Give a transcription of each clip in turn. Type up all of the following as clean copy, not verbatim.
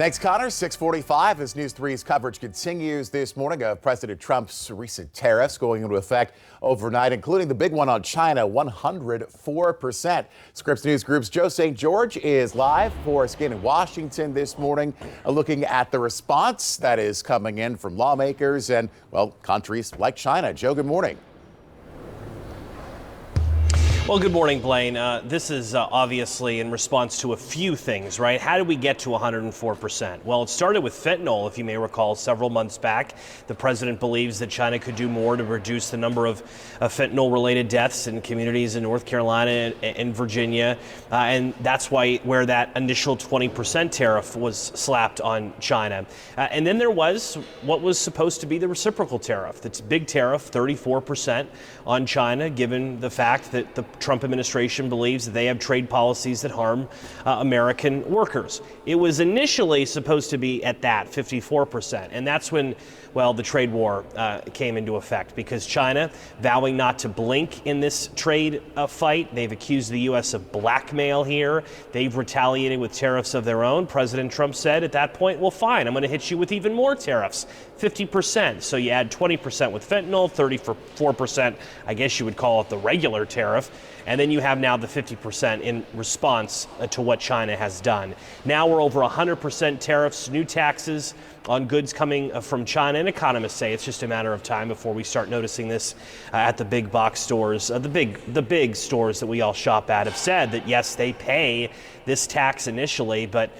Thanks, Connor. 6:45 as News 3's coverage continues this morning of President Trump's recent tariffs going into effect overnight, including the big one on China, 104%. Scripps News Group's Joe St. George is live for us again in Washington this morning, looking at the response that is coming in from lawmakers and, well, countries like China. Joe, good morning. Well, good morning, Blaine. This is obviously in response to a few things, right? How did we get to 104%? Well, it started with fentanyl, if you may recall, several months back. The president believes that China could do more to reduce the number of fentanyl-related deaths in communities in North Carolina and Virginia, and that's where that initial 20% tariff was slapped on China. And then there was what was supposed to be the reciprocal tariff. That's a big tariff, 34% on China, given the fact that the Trump administration believes that they have trade policies that harm American workers. It was initially supposed to be at that 54%, and that's when, well, the trade war came into effect, because China, vowing not to blink in this trade fight, they've accused the U.S. of blackmail here. They've retaliated with tariffs of their own. President Trump said at that point, well, fine, I'm going to hit you with even more tariffs, 50%. So you add 20% with fentanyl, 34%, I guess you would call it the regular tariff. And then you have now the 50% in response to what China has done. Now we're over 100% tariffs, new taxes on goods coming from China. And economists say it's just a matter of time before we start noticing this at the big box stores. The big stores that we all shop at have said that, yes, they pay this tax initially, but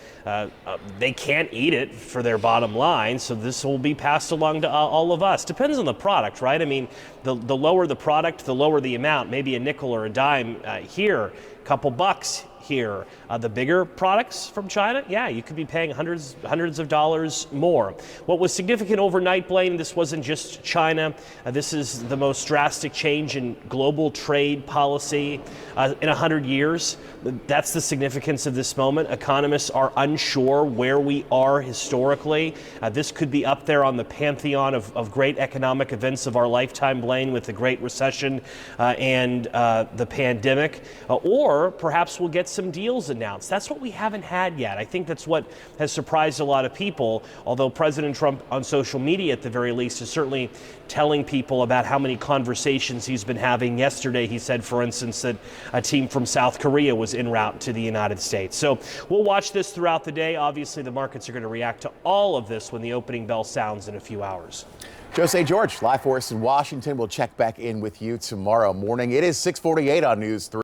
they can't eat it for their bottom line. So this will be passed along to all of us. Depends on the product, right? I mean, the lower the product, the lower the amount, maybe a nickel or a dime here, a couple bucks here. The bigger products from China, yeah, you could be paying hundreds of dollars more. What was significant overnight, Blaine, this wasn't just China. This is the most drastic change in global trade policy in 100 years. That's the significance of this moment. Economists are unsure where we are historically. This could be up there on the pantheon of great economic events of our lifetime, Blaine, with the Great Recession and the pandemic. Or perhaps we'll get some deals announced. That's what we haven't had yet. I think that's what has surprised a lot of people, although President Trump on social media at the very least is certainly telling people about how many conversations he's been having. Yesterday he said, for instance, that a team from South Korea was en route to the United States. So we'll watch this throughout the day. Obviously the markets are going to react to all of this when the opening bell sounds in a few hours. Joe St. George, live for us in Washington. We'll check back in with you tomorrow morning. It is 6:48 on News 3.